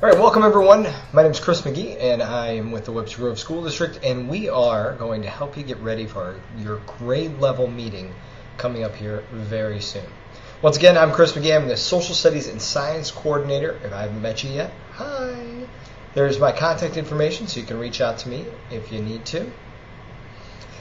All right, welcome everyone. My name is Chris McGee, and I am with the Webster Grove School District, and we are going to help you get ready for your grade level meeting coming up here very soon. Once again, I'm Chris McGee. I'm the Social Studies and Science Coordinator. If I haven't met you yet, hi. There's my contact information, so you can reach out to me if you need to.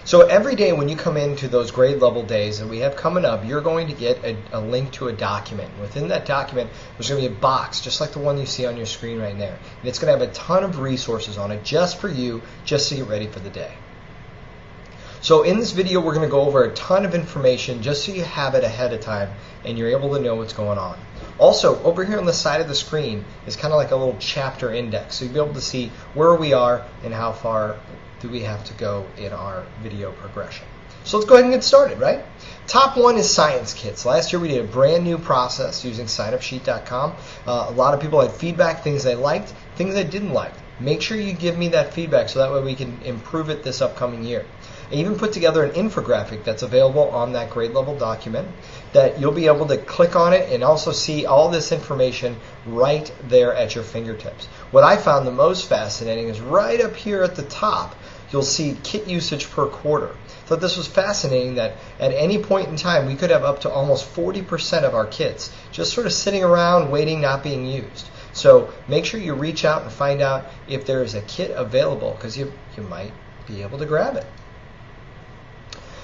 So every day when you come into those grade level days that we have coming up, you're going to get a link to a document. Within that document, there's going to be a box, just like the one you see on your screen right there. And it's going to have a ton of resources on it just for you, just to get ready for the day. So in this video, we're going to go over a ton of information just so you have it ahead of time and you're able to know what's going on. Also, over here on the side of the screen is kind of like a little chapter index. So you'll be able to see where we are and how far do we have to go in our video progression. So let's go ahead and get started, right? Top one is science kits. Last year we did a brand new process using signupsheet.com. A lot of people had feedback, things they liked, things they didn't like. Make sure you give me that feedback so that way we can improve it this upcoming year. I even put together an infographic that's available on that grade level document that you'll be able to click on it and also see all this information right there at your fingertips. What I found the most fascinating is right up here at the top, you'll see kit usage per quarter. I thought this was fascinating that at any point in time we could have up to almost 40% of our kits just sort of sitting around waiting, not being used. So make sure you reach out and find out if there is a kit available because you might be able to grab it.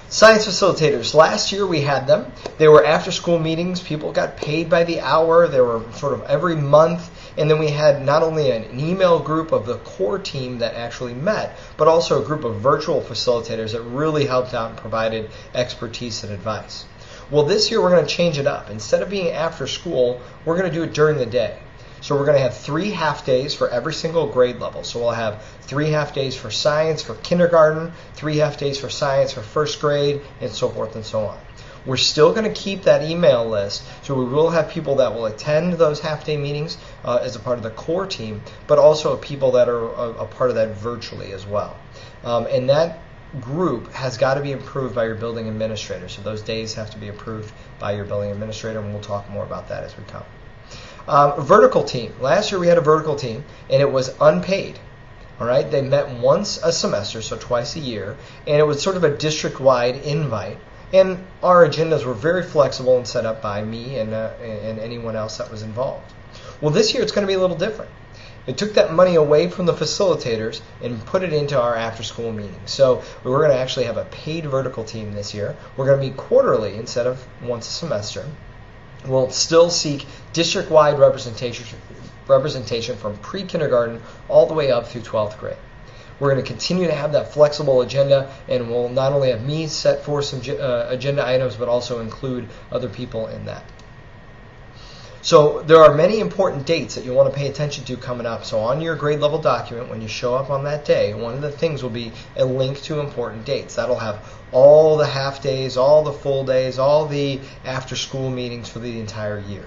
Science facilitators. Last year we had them. They were after-school meetings. People got paid by the hour. They were sort of every month. And then we had not only an email group of the core team that actually met, but also a group of virtual facilitators that really helped out and provided expertise and advice. Well, this year we're going to change it up. Instead of being after school, we're going to do it during the day. So we're going to have 3 half days for every single grade level. So we'll have 3 half days for science for kindergarten, 3 half days for science for first grade, and so forth and so on. We're still going to keep that email list, so we will have people that will attend those half-day meetings as a part of the core team, but also people that are a part of that virtually as well. And that group has got to be approved by your building administrator. So those days have to be approved by your building administrator, and we'll talk more about that as we come. Vertical team. Last year we had a vertical team, and it was unpaid. All right, they met once a semester, so twice a year, and it was sort of a district-wide invite. And our agendas were very flexible and set up by me and anyone else that was involved. Well, this year it's going to be a little different. It took that money away from the facilitators and put it into our after-school meetings. So we're going to actually have a paid vertical team this year. We're going to meet quarterly instead of once a semester. We'll still seek district-wide representation from pre-kindergarten all the way up through 12th grade. We're going to continue to have that flexible agenda, and we'll not only have me set for some agenda items, but also include other people in that. So there are many important dates that you want to pay attention to coming up. So on your grade level document, when you show up on that day, one of the things will be a link to important dates. That'll have all the half days, all the full days, all the after school meetings for the entire year.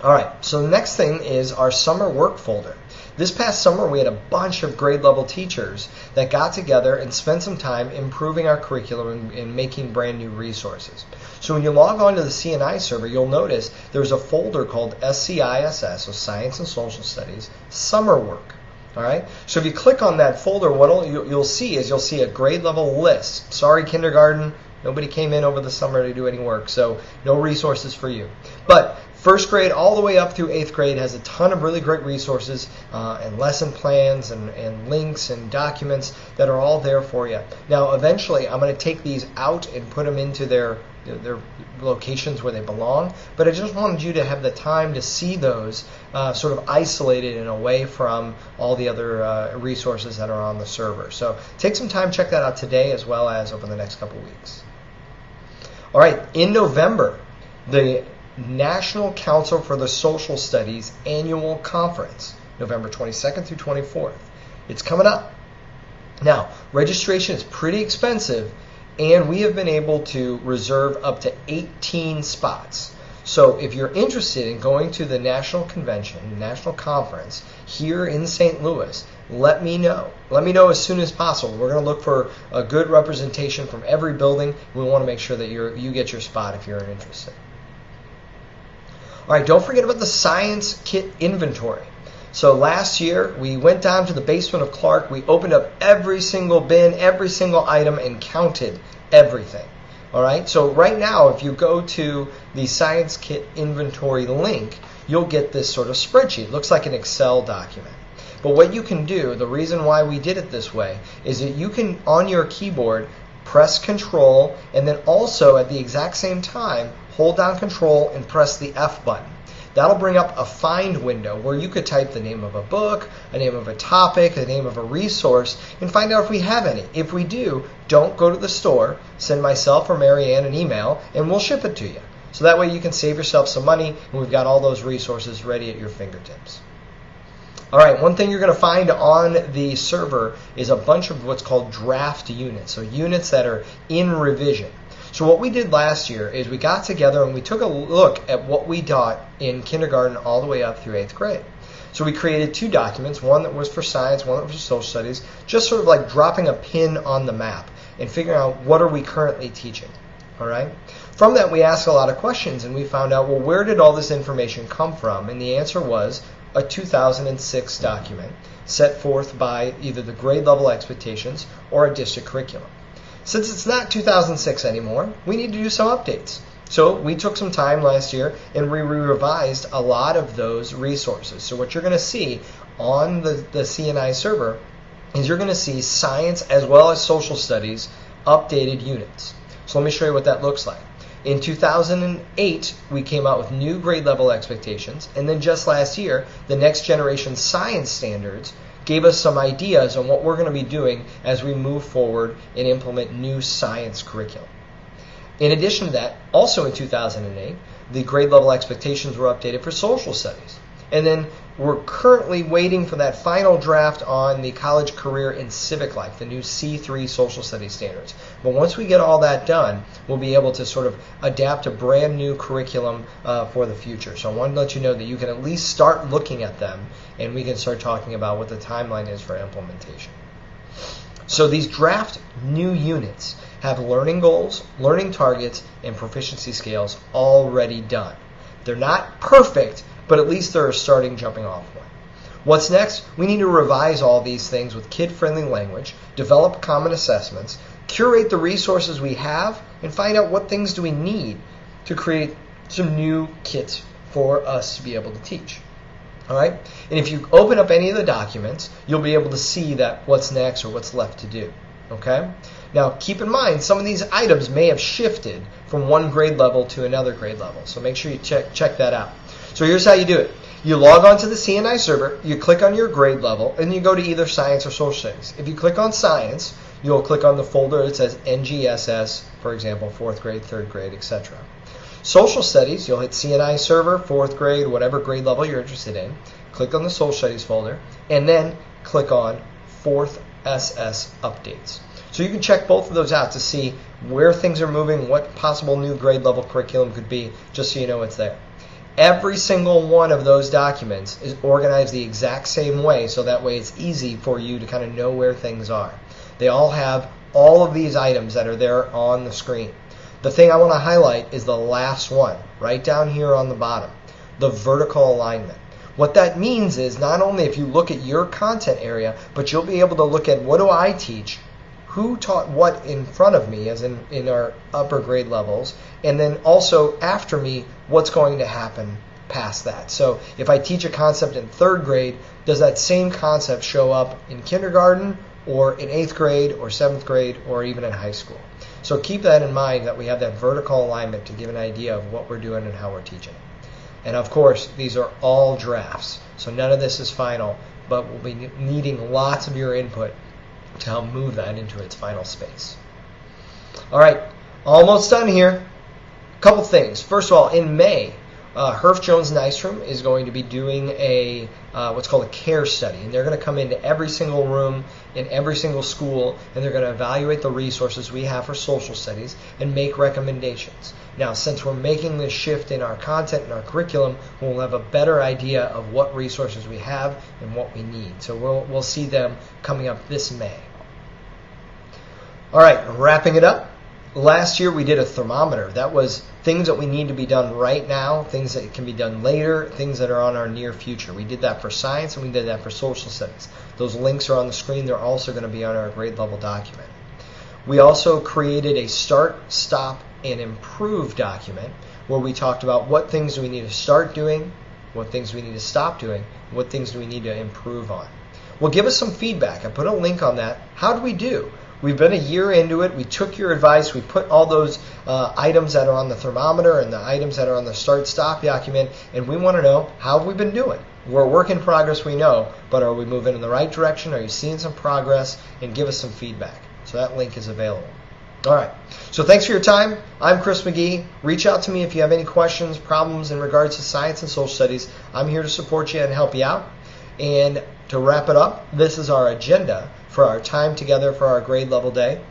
All right, so the next thing is our summer work folder. This past summer, we had a bunch of grade level teachers that got together and spent some time improving our curriculum and making brand new resources. So when you log on to the CNI server, you'll notice there's a folder called SCISS, so Science and Social Studies, Summer Work. All right. So if you click on that folder, what you'll see a grade level list. Sorry, kindergarten, nobody came in over the summer to do any work, so no resources for you. But first grade all the way up through 8th grade has a ton of really great resources and lesson plans and links and documents that are all there for you. Now, eventually, I'm going to take these out and put them into their locations where they belong, but I just wanted you to have the time to see those sort of isolated and away from all the other resources that are on the server. So take some time, check that out today as well as over the next couple weeks. All right, in November, the National Council for the Social Studies Annual Conference, November 22nd through 24th. It's coming up. Now, registration is pretty expensive, and we have been able to reserve up to 18 spots. So if you're interested in going to the National Convention, National Conference here in St. Louis, let me know. Let me know as soon as possible. We're going to look for a good representation from every building. We want to make sure that you get your spot if you're interested. All right, don't forget about the science kit inventory. So last year, we went down to the basement of Clark. We opened up every single bin, every single item, and counted everything. All right, so right now, if you go to the science kit inventory link, you'll get this sort of spreadsheet. It looks like an Excel document. But what you can do, the reason why we did it this way, is that you can, on your keyboard, press Control, and then also at the exact same time, hold down Control and press the F button. That'll bring up a find window where you could type the name of a book, a name of a topic, the name of a resource, and find out if we have any. If we do, don't go to the store, send myself or Marianne an email, and we'll ship it to you. So that way you can save yourself some money, and we've got all those resources ready at your fingertips. All right, one thing you're going to find on the server is a bunch of what's called draft units, so units that are in revision. So what we did last year is we got together and we took a look at what we taught in kindergarten all the way up through 8th grade. So we created 2 documents, one that was for science, one that was for social studies, just sort of like dropping a pin on the map and figuring out what are we currently teaching. All right. From that, we asked a lot of questions and we found out, well, where did all this information come from? And the answer was a 2006 document set forth by either the grade level expectations or a district curriculum. Since it's not 2006 anymore, we need to do some updates. So we took some time last year and we revised a lot of those resources. So what you're going to see on the CNI server is you're going to see science as well as social studies updated units. So let me show you what that looks like. In 2008, we came out with new grade level expectations, and then just last year, the next generation science standards gave us some ideas on what we're going to be doing as we move forward and implement new science curriculum. In addition to that, also in 2008, the grade level expectations were updated for social studies. And then we're currently waiting for that final draft on the college career and civic life, the new C3 social studies standards. But once we get all that done, we'll be able to sort of adapt a brand new curriculum for the future. So I wanted to let you know that you can at least start looking at them and we can start talking about what the timeline is for implementation. So these draft new units have learning goals, learning targets, and proficiency scales already done. They're not perfect, but at least they're a starting jumping off point. What's next? We need to revise all these things with kid-friendly language, develop common assessments, curate the resources we have, and find out what things do we need to create some new kits for us to be able to teach. All right? And if you open up any of the documents, you'll be able to see that what's next or what's left to do. Okay? Now, keep in mind, some of these items may have shifted from one grade level to another grade level. So make sure you check that out. So here's how you do it. You log on to the CNI server, you click on your grade level, and you go to either science or social studies. If you click on science, you'll click on the folder that says NGSS, for example, 4th grade, 3rd grade, etc. Social studies, you'll hit CNI server, 4th grade, whatever grade level you're interested in. Click on the social studies folder, and then click on 4th SS updates. So you can check both of those out to see where things are moving, what possible new grade level curriculum could be, just so you know it's there. Every single one of those documents is organized the exact same way, so that way it's easy for you to kind of know where things are. They all have all of these items that are there on the screen. The thing I want to highlight is the last one, right down here on the bottom, the vertical alignment. What that means is not only if you look at your content area, but you'll be able to look at what do I teach, who taught what in front of me, as in our upper grade levels, and then also after me, what's going to happen past that. So if I teach a concept in 3rd grade, does that same concept show up in kindergarten or in 8th grade or 7th grade or even in high school? So keep that in mind, that we have that vertical alignment to give an idea of what we're doing and how we're teaching. And of course, these are all drafts, so none of this is final, but we'll be needing lots of your input to help move that into its final space. All right, almost done here. A couple things. First of all, in May, Herff Jones Nystrom is going to be doing a what's called a care study, and they're going to come into every single room in every single school, and they're going to evaluate the resources we have for social studies and make recommendations. Now, since we're making this shift in our content and our curriculum, we'll have a better idea of what resources we have and what we need. So we'll see them coming up this May. All right, wrapping it up. Last year we did a thermometer. That was things that we need to be done right now, things that can be done later, things that are on our near future. We did that for science and we did that for social studies. Those links are on the screen. They're also going to be on our grade level document. We also created a start, stop, and improve document where we talked about what things do we need to start doing, what things do we need to stop doing, what things do we need to improve on. Well, give us some feedback. I put a link on that. How do we do? We've been a year into it. We took your advice. We put all those items that are on the thermometer and the items that are on the start-stop document, and we want to know, how have we been doing? We're a work in progress, we know, but are we moving in the right direction? Are you seeing some progress? And give us some feedback. So that link is available. All right. So thanks for your time. I'm Chris McGee. Reach out to me if you have any questions, problems in regards to science and social studies. I'm here to support you and help you out. And to wrap it up, this is our agenda for our time together for our grade level day.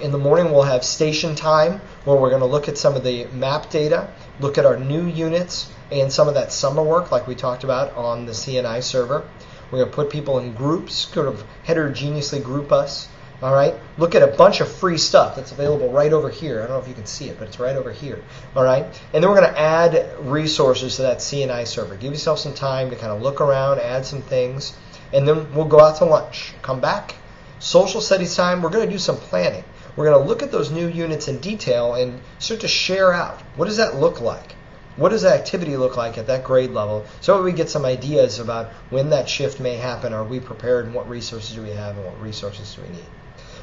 In the morning, we'll have station time where we're going to look at some of the map data, look at our new units, and some of that summer work like we talked about on the CNI server. We're going to put people in groups, sort of heterogeneously group us. All right, look at a bunch of free stuff that's available right over here. I don't know if you can see it, but it's right over here. All right, and then we're going to add resources to that CNI server. Give yourself some time to kind of look around, add some things, and then we'll go out to lunch. Come back. Social studies time, we're going to do some planning. We're going to look at those new units in detail and start to share out. What does that look like? What does the activity look like at that grade level? So we get some ideas about when that shift may happen. Are we prepared, and what resources do we have, and what resources do we need?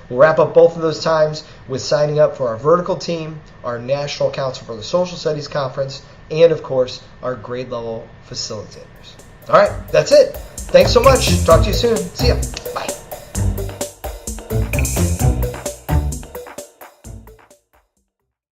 We'll wrap up both of those times with signing up for our vertical team, our National Council for the Social Studies Conference, and, of course, our grade level facilitators. All right, that's it. Thanks so much. Talk to you soon. See ya. Bye.